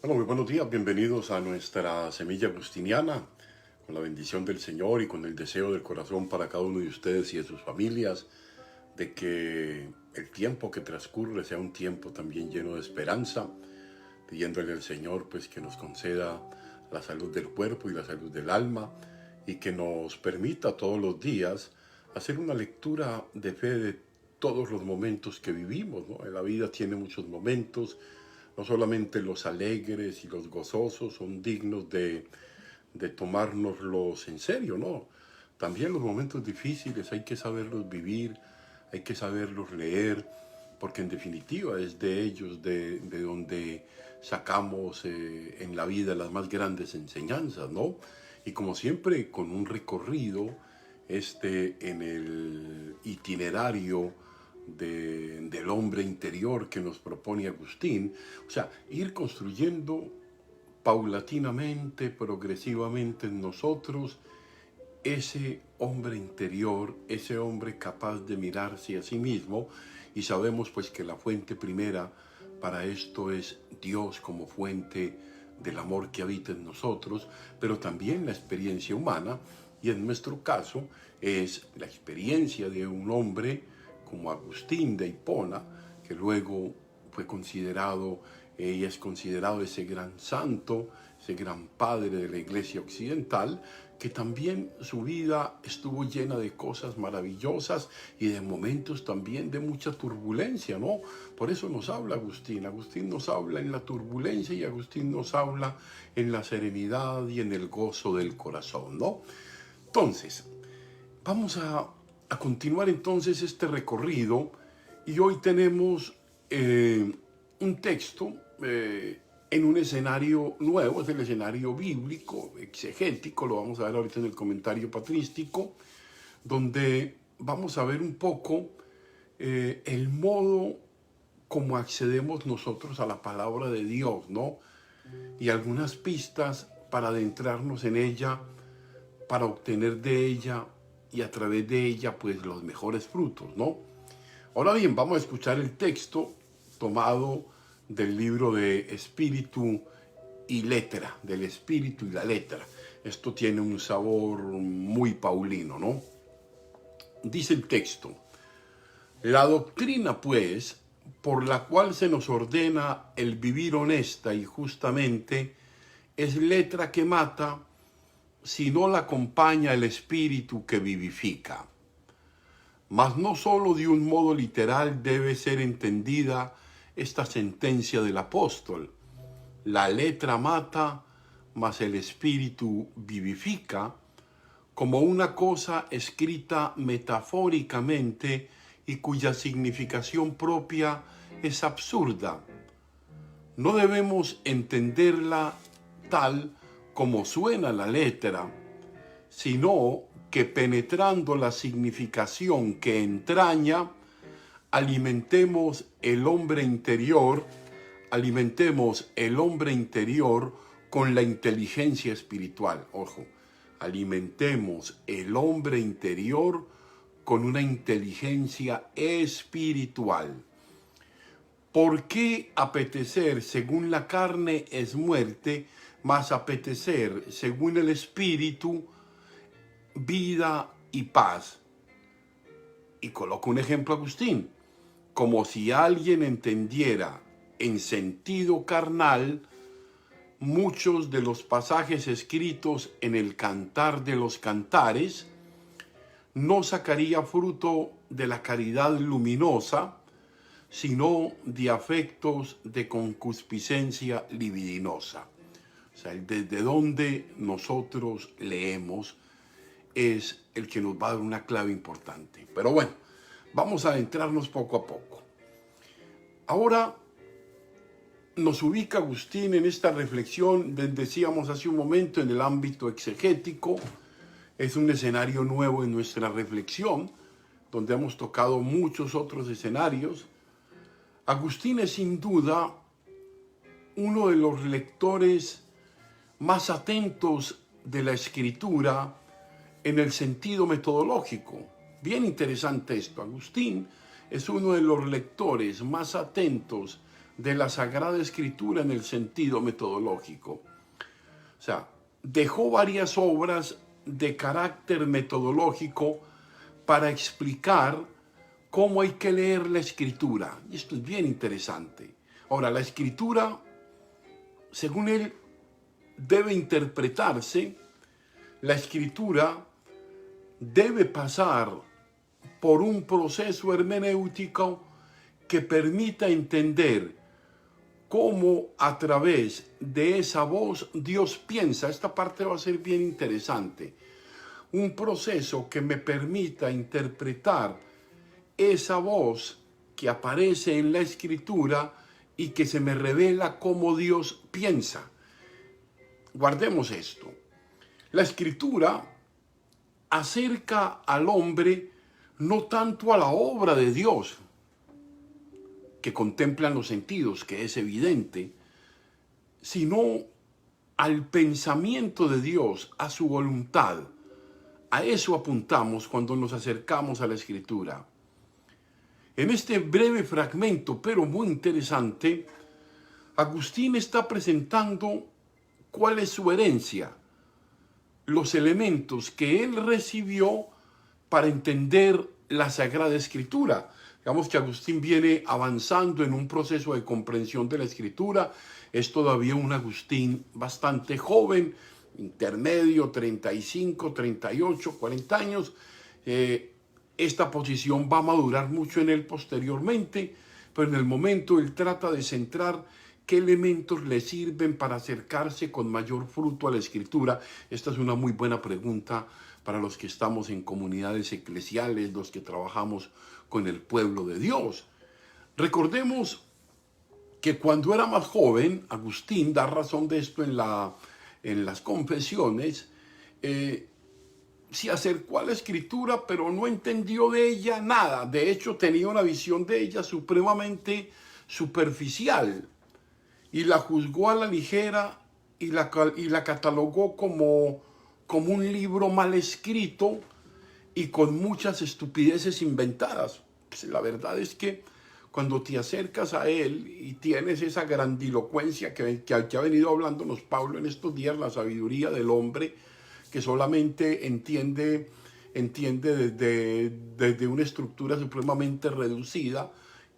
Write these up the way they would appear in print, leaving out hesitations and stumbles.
Bueno, muy buenos días, bienvenidos a nuestra semilla agustiniana, con la bendición del Señor y con el deseo del corazón para cada uno de ustedes y de sus familias, de que el tiempo que transcurre sea un tiempo también lleno de esperanza, pidiéndole al Señor pues que nos conceda la salud del cuerpo y la salud del alma y que nos permita todos los días hacer una lectura de fe de todos los momentos que vivimos, ¿no? La vida tiene muchos momentos, no solamente los alegres y los gozosos son dignos de tomárnoslos en serio, ¿no? También los momentos difíciles hay que saberlos vivir, hay que saberlos leer, porque en definitiva es de ellos de donde sacamos en la vida las más grandes enseñanzas, ¿no? Y como siempre, con un recorrido en el itinerario del hombre interior que nos propone Agustín, o sea, ir construyendo paulatinamente, progresivamente en nosotros ese hombre interior, ese hombre capaz de mirarse a sí mismo, y sabemos pues que la fuente primera para esto es Dios como fuente del amor que habita en nosotros, pero también la experiencia humana, y en nuestro caso es la experiencia de un hombre como Agustín de Hipona, que luego fue considerado y es considerado ese gran santo, ese gran padre de la Iglesia Occidental, que también su vida estuvo llena de cosas maravillosas y de momentos también de mucha turbulencia, ¿no? Por eso nos habla Agustín. Agustín nos habla en la turbulencia y Agustín nos habla en la serenidad y en el gozo del corazón, ¿no? Entonces, vamos a continuar entonces este recorrido y hoy tenemos un texto en un escenario nuevo, es el escenario bíblico, exegético, lo vamos a ver ahorita en el comentario patrístico, donde vamos a ver un poco el modo como accedemos nosotros a la palabra de Dios, ¿no? Y algunas pistas para adentrarnos en ella, para obtener de ella y a través de ella pues los mejores frutos, ¿no? Ahora bien, vamos a escuchar el texto tomado del libro de Espíritu y Letra, del Espíritu y la Letra. Esto tiene un sabor muy paulino, ¿no? Dice el texto: la doctrina, pues, por la cual se nos ordena el vivir honesta y justamente, es letra que mata si no la acompaña el espíritu que vivifica. Mas no solo de un modo literal debe ser entendida esta sentencia del apóstol. La letra mata, mas el espíritu vivifica, como una cosa escrita metafóricamente y cuya significación propia es absurda. No debemos entenderla tal como suena la letra, sino que penetrando la significación que entraña, alimentemos el hombre interior con la inteligencia espiritual. Ojo, alimentemos el hombre interior con una inteligencia espiritual. ¿Por qué apetecer según la carne es muerte, mas apetecer según el espíritu vida y paz? Y coloco un ejemplo, Agustín, como si alguien entendiera en sentido carnal muchos de los pasajes escritos en el Cantar de los Cantares, no sacaría fruto de la caridad luminosa, sino de afectos de concupiscencia libidinosa. O sea, desde donde nosotros leemos es el que nos va a dar una clave importante. Pero bueno, vamos a adentrarnos poco a poco. Ahora nos ubica Agustín en esta reflexión, decíamos hace un momento, en el ámbito exegético. Es un escenario nuevo en nuestra reflexión, donde hemos tocado muchos otros escenarios. Agustín es sin duda uno de los lectores más atentos de la escritura en el sentido metodológico. Bien interesante esto. Agustín es uno de los lectores más atentos de la Sagrada Escritura en el sentido metodológico. O sea, dejó varias obras de carácter metodológico para explicar cómo hay que leer la Escritura. Y esto es bien interesante. Ahora, la Escritura, según él, debe interpretarse. La Escritura debe pasar por un proceso hermenéutico que permita entender cómo a través de esa voz Dios piensa. Esta parte va a ser bien interesante. Un proceso que me permita interpretar esa voz que aparece en la Escritura y que se me revela cómo Dios piensa. Guardemos esto. La Escritura acerca al hombre no tanto a la obra de Dios, que contemplan los sentidos, que es evidente, sino al pensamiento de Dios, a su voluntad. A eso apuntamos cuando nos acercamos a la Escritura. En este breve fragmento, pero muy interesante, Agustín está presentando cuál es su herencia, los elementos que él recibió para entender la Sagrada Escritura. Digamos que Agustín viene avanzando en un proceso de comprensión de la Escritura. Es todavía un Agustín bastante joven, intermedio, 35, 38, 40 años. Esta posición va a madurar mucho en él posteriormente, pero en el momento él trata de centrar qué elementos le sirven para acercarse con mayor fruto a la Escritura. Esta es una muy buena pregunta para los que estamos en comunidades eclesiales, los que trabajamos con el pueblo de Dios. Recordemos que cuando era más joven, Agustín da razón de esto en las confesiones, se acercó a la Escritura, pero no entendió de ella nada. De hecho, tenía una visión de ella supremamente superficial y la juzgó a la ligera y la catalogó como un libro mal escrito y con muchas estupideces inventadas. Pues la verdad es que cuando te acercas a él y tienes esa grandilocuencia que ha venido hablándonos Pablo en estos días, la sabiduría del hombre, que solamente entiende desde una estructura supremamente reducida,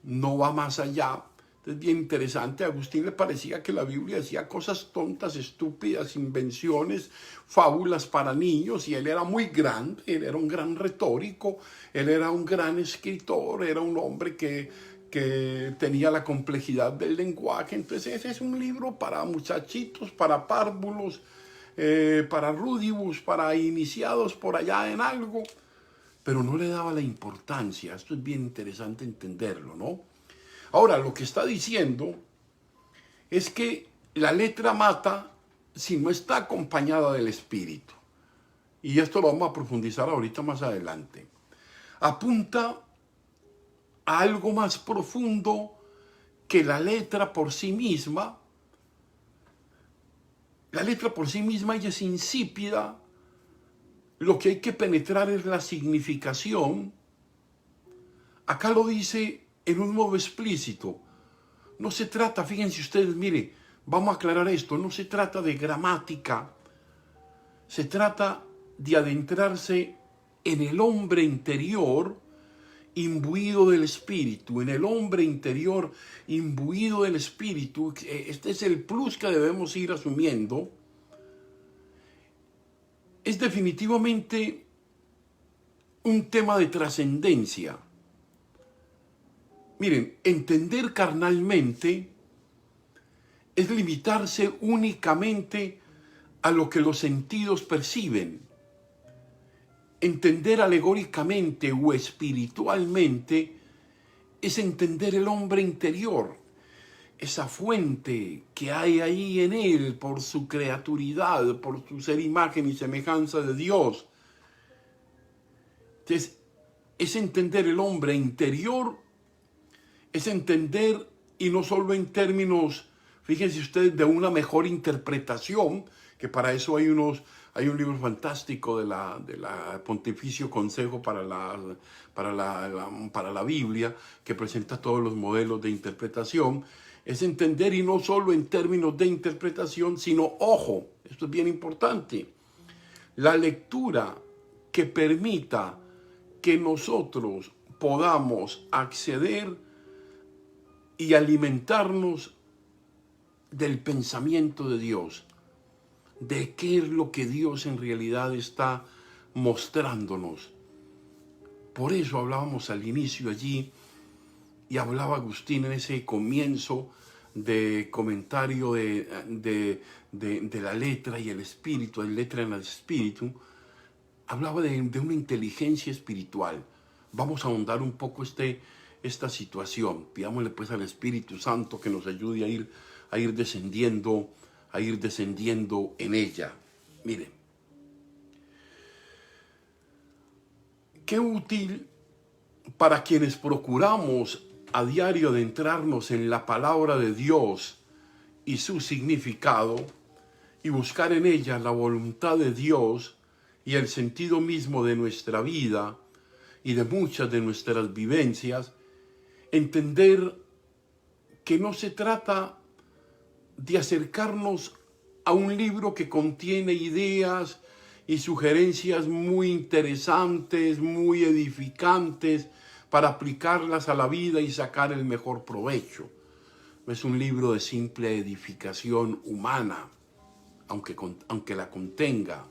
no va más allá. Es bien interesante. A Agustín le parecía que la Biblia decía cosas tontas, estúpidas, invenciones, fábulas para niños, y él era muy grande, él era un gran retórico, él era un gran escritor, era un hombre que tenía la complejidad del lenguaje. Entonces ese es un libro para muchachitos, para párvulos, para rudibus, para iniciados por allá en algo, pero no le daba la importancia. Esto es bien interesante entenderlo, ¿no? Ahora, lo que está diciendo es que la letra mata si no está acompañada del espíritu. Y esto lo vamos a profundizar ahorita más adelante. Apunta a algo más profundo que la letra por sí misma. La letra por sí misma ella es insípida. Lo que hay que penetrar es la significación. Acá lo dice en un modo explícito. No se trata, fíjense ustedes, mire, vamos a aclarar esto, no se trata de gramática, se trata de adentrarse en el hombre interior imbuido del Espíritu, en el hombre interior imbuido del Espíritu. Este es el plus que debemos ir asumiendo. Es definitivamente un tema de trascendencia. Miren, entender carnalmente es limitarse únicamente a lo que los sentidos perciben. Entender alegóricamente o espiritualmente es entender el hombre interior, esa fuente que hay ahí en él por su creaturidad, por su ser imagen y semejanza de Dios. Entonces, es entender el hombre interior, es entender, y no solo en términos, fíjense ustedes, de una mejor interpretación, que para eso hay un libro fantástico de la Pontificio Consejo para la Biblia, que presenta todos los modelos de interpretación. Es entender, y no solo en términos de interpretación, sino, ojo, esto es bien importante, la lectura que permita que nosotros podamos acceder y alimentarnos del pensamiento de Dios, de qué es lo que Dios en realidad está mostrándonos. Por eso hablábamos al inicio allí, y hablaba Agustín en ese comienzo de comentario de la letra y el espíritu, de letra en el espíritu, hablaba de una inteligencia espiritual. Vamos a ahondar un poco esta situación. Pidámosle pues al Espíritu Santo que nos ayude a ir descendiendo en ella. Miren, qué útil para quienes procuramos a diario adentrarnos en la palabra de Dios y su significado y buscar en ella la voluntad de Dios y el sentido mismo de nuestra vida y de muchas de nuestras vivencias, entender que no se trata de acercarnos a un libro que contiene ideas y sugerencias muy interesantes, muy edificantes, para aplicarlas a la vida y sacar el mejor provecho. No es un libro de simple edificación humana, aunque la contenga.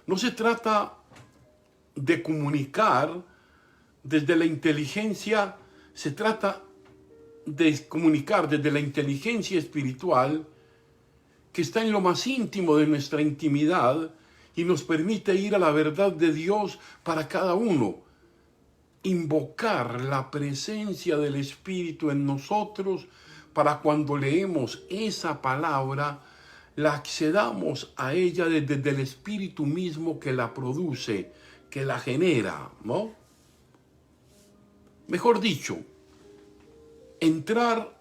No se trata de comunicar desde la inteligencia, se trata de comunicar desde la inteligencia espiritual que está en lo más íntimo de nuestra intimidad y nos permite ir a la verdad de Dios para cada uno. Invocar la presencia del Espíritu en nosotros para cuando leemos esa palabra, la accedamos a ella desde el Espíritu mismo que la produce, que la genera, ¿no? Mejor dicho, entrar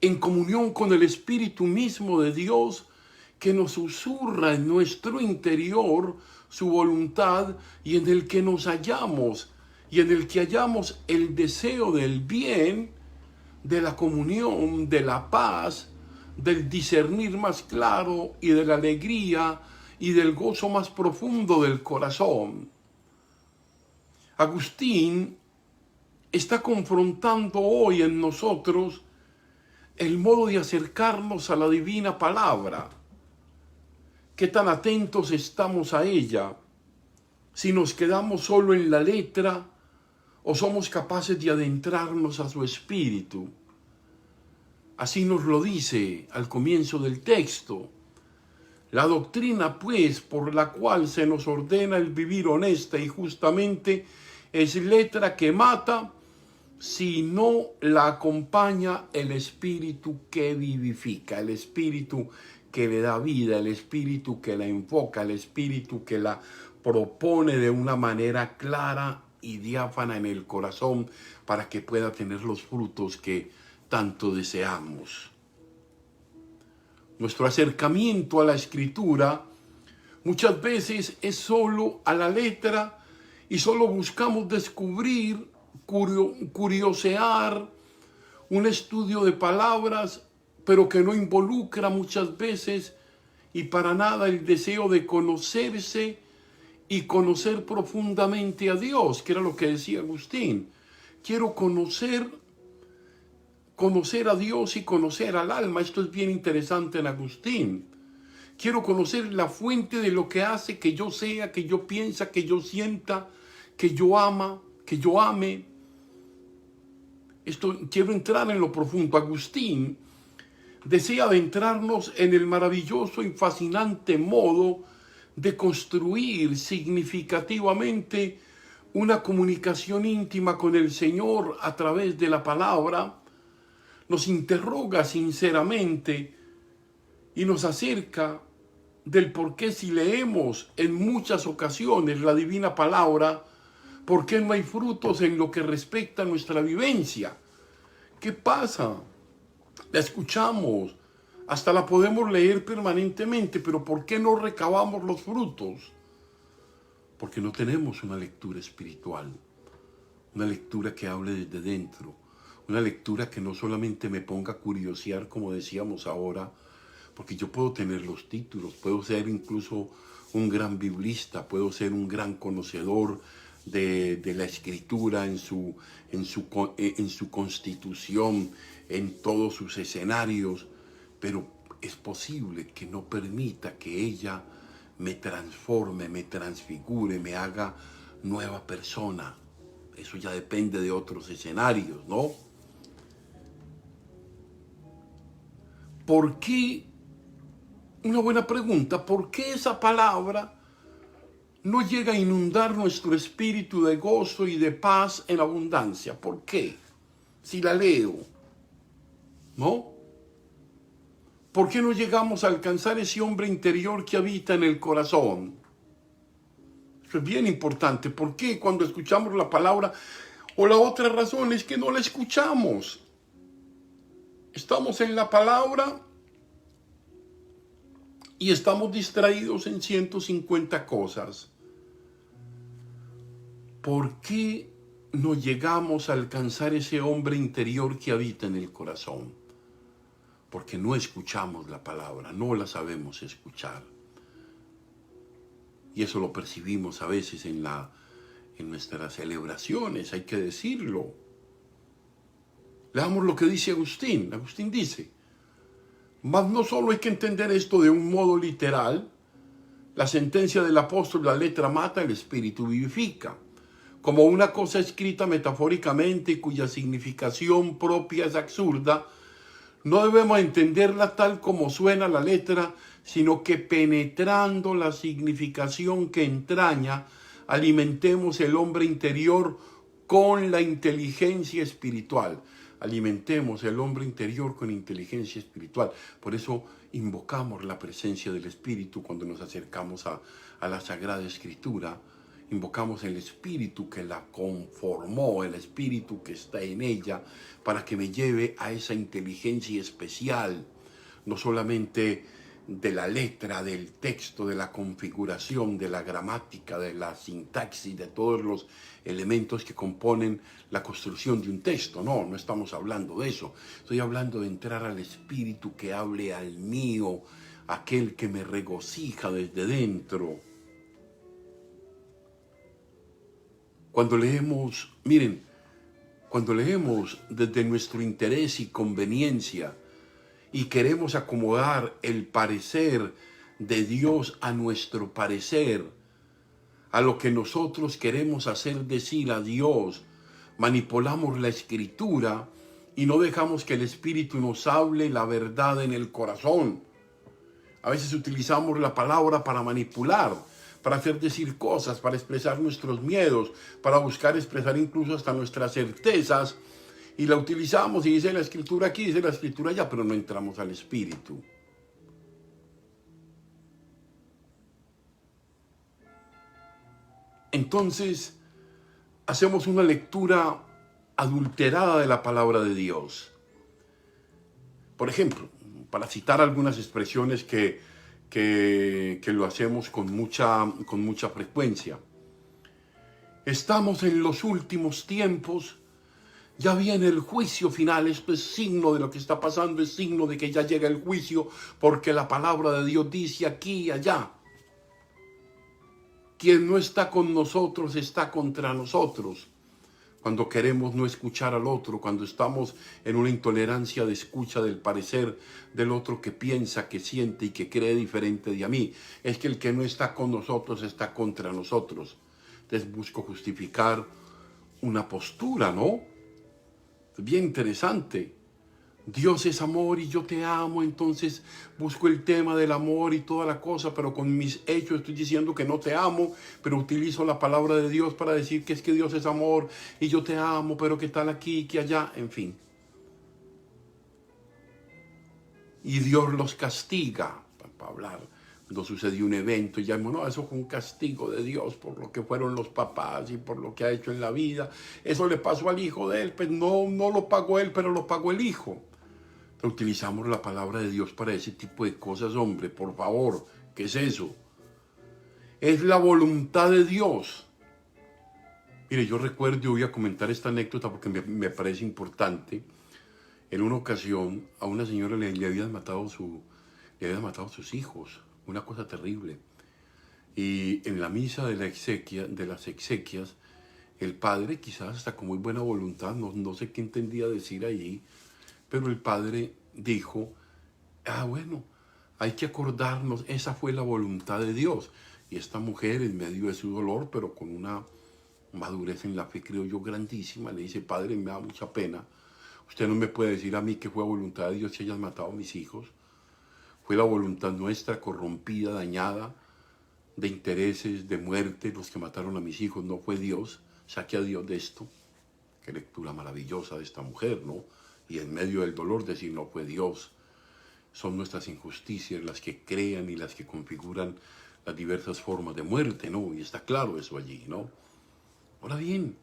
en comunión con el Espíritu mismo de Dios que nos susurra en nuestro interior su voluntad y en el que nos hallamos y en el que hallamos el deseo del bien, de la comunión, de la paz, del discernir más claro y de la alegría y del gozo más profundo del corazón. Agustín está confrontando hoy en nosotros el modo de acercarnos a la divina palabra. ¿Qué tan atentos estamos a ella? Si nos quedamos solo en la letra o somos capaces de adentrarnos a su espíritu. Así nos lo dice al comienzo del texto. La doctrina, pues, por la cual se nos ordena el vivir honesta y justamente, es letra que mata, si no la acompaña el espíritu que vivifica, el espíritu que le da vida, el espíritu que la enfoca, el espíritu que la propone de una manera clara y diáfana en el corazón para que pueda tener los frutos que tanto deseamos. Nuestro acercamiento a la Escritura muchas veces es solo a la letra y solo buscamos descubrir, curiosear, un estudio de palabras, pero que no involucra muchas veces y para nada el deseo de conocerse y conocer profundamente a Dios, que era lo que decía Agustín. Quiero conocer a Dios y conocer al alma. Esto es bien interesante en Agustín. Quiero conocer la fuente de lo que hace que yo sea, que yo piensa, que yo sienta, que yo ame. Quiero entrar en lo profundo. Agustín desea adentrarnos en el maravilloso y fascinante modo de construir significativamente una comunicación íntima con el Señor a través de la palabra. Nos interroga sinceramente y nos acerca del por qué, si leemos en muchas ocasiones la divina palabra, por qué no hay frutos en lo que respecta a nuestra vivencia. ¿Qué pasa? La escuchamos, hasta la podemos leer permanentemente, pero ¿por qué no recabamos los frutos? Porque no tenemos una lectura espiritual, una lectura que hable desde dentro, Una lectura que no solamente me ponga a curiosear, como decíamos ahora, porque yo puedo tener los títulos, puedo ser incluso un gran biblista, puedo ser un gran conocedor de la escritura en su constitución, en todos sus escenarios, pero es posible que no permita que ella me transforme, me transfigure, me haga nueva persona. Eso ya depende de otros escenarios, ¿no? ¿Por qué? Una buena pregunta. ¿Por qué esa palabra no llega a inundar nuestro espíritu de gozo y de paz en abundancia? ¿Por qué? Si la leo, ¿no? ¿Por qué no llegamos a alcanzar ese hombre interior que habita en el corazón? Eso es bien importante. ¿Por qué cuando escuchamos la palabra? O la otra razón es que no la escuchamos. Estamos en la palabra y estamos distraídos en 150 cosas. ¿Por qué no llegamos a alcanzar ese hombre interior que habita en el corazón? Porque no escuchamos la palabra, no la sabemos escuchar. Y eso lo percibimos a veces en nuestras celebraciones, hay que decirlo. Leamos lo que dice Agustín. Agustín dice: mas no solo hay que entender esto de un modo literal, la sentencia del apóstol, la letra mata, el espíritu vivifica, como una cosa escrita metafóricamente y cuya significación propia es absurda. No debemos entenderla tal como suena la letra, sino que penetrando la significación que entraña, alimentemos el hombre interior con la inteligencia espiritual. Alimentemos el hombre interior con inteligencia espiritual. Por eso invocamos la presencia del Espíritu cuando nos acercamos a la Sagrada Escritura. Invocamos el Espíritu que la conformó, el Espíritu que está en ella, para que me lleve a esa inteligencia especial, no solamente de la letra, del texto, de la configuración, de la gramática, de la sintaxis, de todos los elementos que componen la construcción de un texto. No estamos hablando de eso. Estoy hablando de entrar al Espíritu que hable al mío, aquel que me regocija desde dentro. Cuando leemos, miren, cuando leemos desde nuestro interés y conveniencia y queremos acomodar el parecer de Dios a nuestro parecer, a lo que nosotros queremos hacer decir a Dios, manipulamos la Escritura y no dejamos que el Espíritu nos hable la verdad en el corazón. A veces utilizamos la palabra para manipular, para hacer decir cosas, para expresar nuestros miedos, para buscar expresar incluso hasta nuestras certezas, y la utilizamos y dice la Escritura aquí, dice la Escritura allá, pero no entramos al Espíritu. Entonces, hacemos una lectura adulterada de la palabra de Dios. Por ejemplo, para citar algunas expresiones que lo hacemos con mucha frecuencia. Estamos en los últimos tiempos, ya viene el juicio final. Esto es signo de lo que está pasando, es signo de que ya llega el juicio, porque la palabra de Dios dice aquí y allá. Quien no está con nosotros está contra nosotros. Cuando queremos no escuchar al otro, cuando estamos en una intolerancia de escucha del parecer del otro que piensa, que siente y que cree diferente de a mí, es que el que no está con nosotros está contra nosotros. Entonces busco justificar una postura, ¿no? Es bien interesante. Dios es amor y yo te amo, entonces busco el tema del amor y toda la cosa, pero con mis hechos estoy diciendo que no te amo, pero utilizo la palabra de Dios para decir que es que Dios es amor y yo te amo, pero que tal aquí, que allá, en fin. Y Dios los castiga, para hablar. Cuando sucedió un evento y ya, no, eso fue un castigo de Dios por lo que fueron los papás y por lo que ha hecho en la vida. Eso le pasó al hijo de él, pues no lo pagó él, pero lo pagó el hijo. Utilizamos la palabra de Dios para ese tipo de cosas, hombre, por favor. ¿Qué es eso? Es la voluntad de Dios Mire, yo recuerdo, voy a comentar esta anécdota porque me parece importante. En una ocasión a una señora le habían matado sus hijos, una cosa terrible. Y en la misa de las exequias, el padre, quizás hasta con muy buena voluntad, no sé qué entendía decir allí, pero el padre dijo, bueno, hay que acordarnos, esa fue la voluntad de Dios. Y esta mujer, en medio de su dolor, pero con una madurez en la fe, creo yo, grandísima, le dice, padre, me da mucha pena. Usted no me puede decir a mí que fue voluntad de Dios que hayan matado a mis hijos. Fue la voluntad nuestra, corrompida, dañada, de intereses, de muerte, los que mataron a mis hijos. No fue Dios. Saque a Dios de esto. Qué lectura maravillosa de esta mujer, ¿no? Y en medio del dolor decir, no fue Dios. Son nuestras injusticias las que crean y las que configuran las diversas formas de muerte, ¿no? Y está claro eso allí, ¿no? Ahora bien,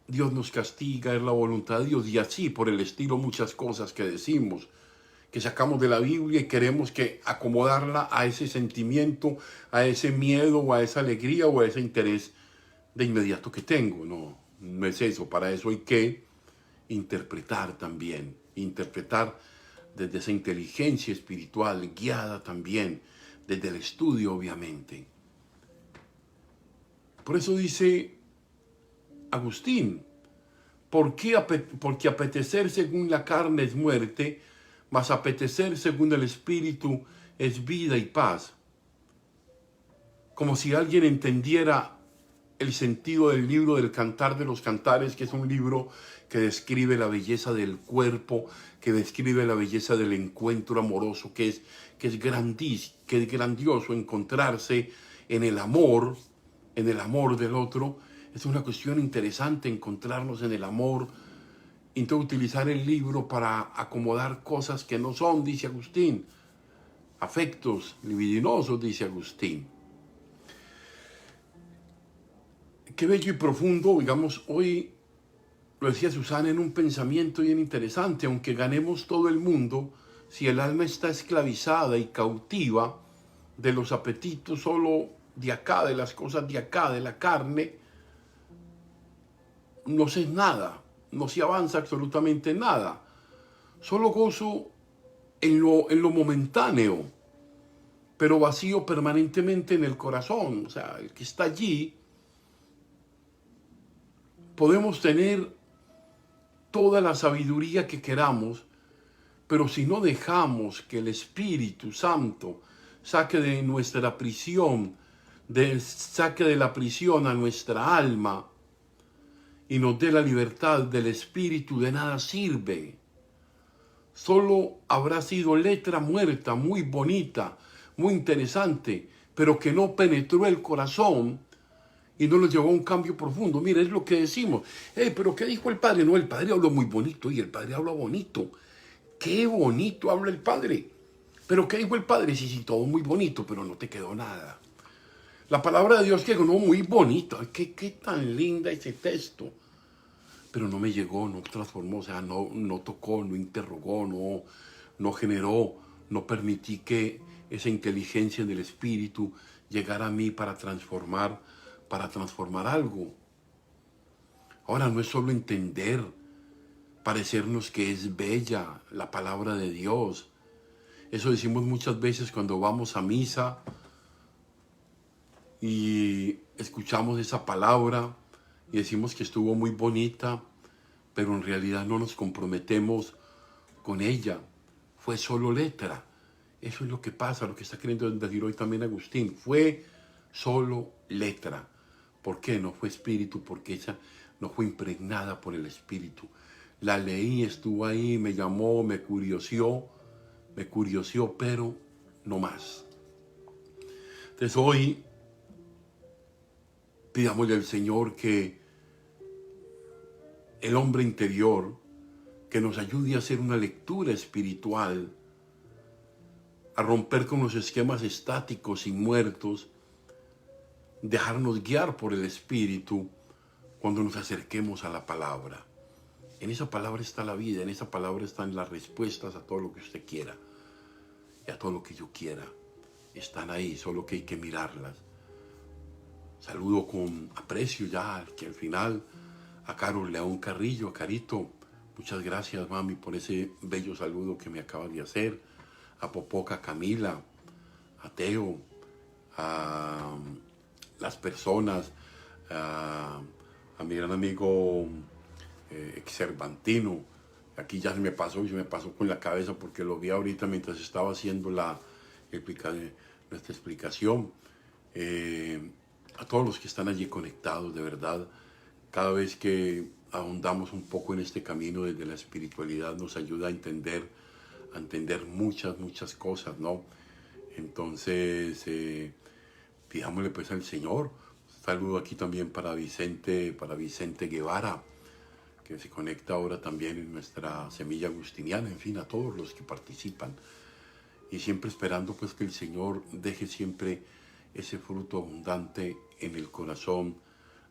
Dios nos castiga, es la voluntad de Dios, y así por el estilo muchas cosas que decimos, que sacamos de la Biblia y queremos que acomodarla a ese sentimiento, a ese miedo o a esa alegría o a ese interés de inmediato que tengo. No, no es eso. Para eso hay que interpretar también, interpretar desde esa inteligencia espiritual guiada también, desde el estudio obviamente. Por eso dice Agustín, porque apetecer según la carne es muerte, mas apetecer según el Espíritu es vida y paz. Como si alguien entendiera el sentido del libro del Cantar de los Cantares, que es un libro que describe la belleza del cuerpo, que describe la belleza del encuentro amoroso, que es grandioso encontrarse en el amor del otro. Es una cuestión interesante encontrarnos en el amor. Entonces utilizar el libro para acomodar cosas que no son, dice Agustín. Afectos libidinosos, dice Agustín. Qué bello y profundo, digamos, hoy lo decía Susana en un pensamiento bien interesante. Aunque ganemos todo el mundo, si el alma está esclavizada y cautiva de los apetitos solo de acá, de las cosas de acá, de la carne, no se es nada, no se avanza absolutamente nada. Solo gozo en lo momentáneo, pero vacío permanentemente en el corazón. O sea, el que está allí, podemos tener toda la sabiduría que queramos, pero si no dejamos que el Espíritu Santo saque de nuestra prisión, saque de la prisión a nuestra alma y nos dé la libertad del Espíritu, de nada sirve. Solo habrá sido letra muerta, muy bonita, muy interesante, pero que no penetró el corazón y no nos llevó a un cambio profundo. Mira, es lo que decimos. Pero ¿qué dijo el Padre? No, el Padre habló muy bonito y el Padre habla bonito. Qué bonito habla el Padre. Pero ¿qué dijo el Padre? Sí, todo muy bonito, pero no te quedó nada. La palabra de Dios quedó muy bonita. Qué tan linda ese texto. Pero no me llegó, no transformó, o sea, no tocó, no interrogó, no generó, no permití que esa inteligencia del Espíritu llegara a mí para transformar algo. Ahora, no es solo entender, parecernos que es bella la palabra de Dios. Eso decimos muchas veces cuando vamos a misa y escuchamos esa palabra y decimos que estuvo muy bonita, pero en realidad no nos comprometemos con ella. Fue solo letra. Eso es lo que pasa, lo que está queriendo decir hoy también Agustín. Fue solo letra. ¿Por qué? No fue espíritu, porque ella no fue impregnada por el Espíritu. La leí, estuvo ahí, me llamó, me curioseó, pero no más. Entonces hoy pidámosle al Señor que el hombre interior, que nos ayude a hacer una lectura espiritual, a romper con los esquemas estáticos y muertos, dejarnos guiar por el Espíritu cuando nos acerquemos a la palabra. En esa palabra está la vida, en esa palabra están las respuestas a todo lo que usted quiera y a todo lo que yo quiera. Están ahí, solo que hay que mirarlas. Saludo con aprecio ya, que al final, a Carol León Carrillo, a Carito. Muchas gracias, mami, por ese bello saludo que me acabas de hacer. A Popoca Camila, a Teo, a las personas, a mi gran amigo Cervantino. Aquí ya se me pasó con la cabeza porque lo vi ahorita mientras estaba haciendo nuestra explicación. A todos los que están allí conectados, de verdad, cada vez que ahondamos un poco en este camino desde la espiritualidad nos ayuda a entender muchas cosas, ¿no? Entonces, pidámosle pues al Señor. Un saludo aquí también para Vicente Guevara, que se conecta ahora también en nuestra semilla agustiniana, en fin, a todos los que participan. Y siempre esperando pues que el Señor deje siempre ese fruto abundante en el corazón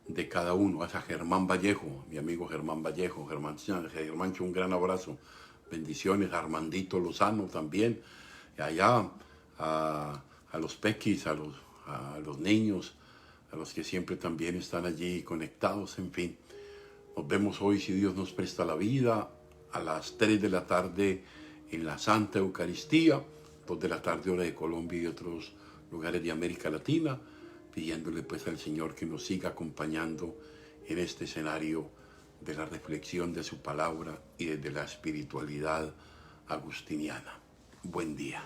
de cada uno. A Germán Vallejo, mi amigo Germán Vallejo, Germáncho, un gran abrazo, bendiciones. A Armandito Lozano también, y allá a los pequis, a los niños, a los que siempre también están allí conectados, en fin. Nos vemos hoy, si Dios nos presta la vida, a las 3 de la tarde en la Santa Eucaristía, 2 de la tarde hora de Colombia y otros lugares de América Latina, pidiéndole pues al Señor que nos siga acompañando en este escenario de la reflexión de su palabra y desde la espiritualidad agustiniana. Buen día.